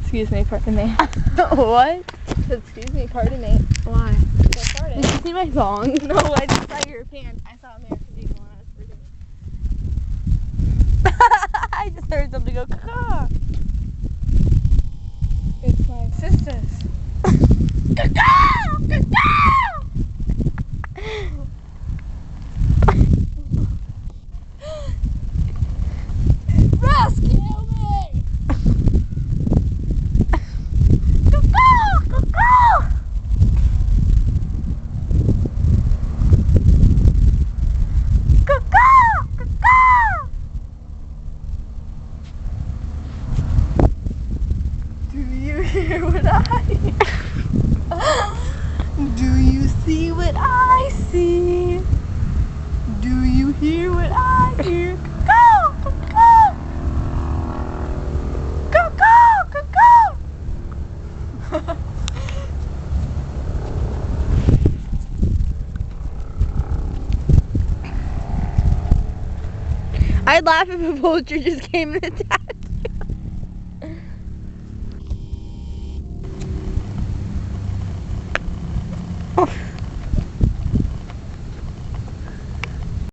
Excuse me, pardon me. What? Excuse me, pardon me. Why? I farted. Did you see my thong? No, I just saw your pants. I saw American Eagle when I was farting. I just heard something go caw. It's my sister's. Rescue me! Do you hear what I hear? Do you see what I see? Do you hear what I hear? I'd laugh if a vulture just came and attacked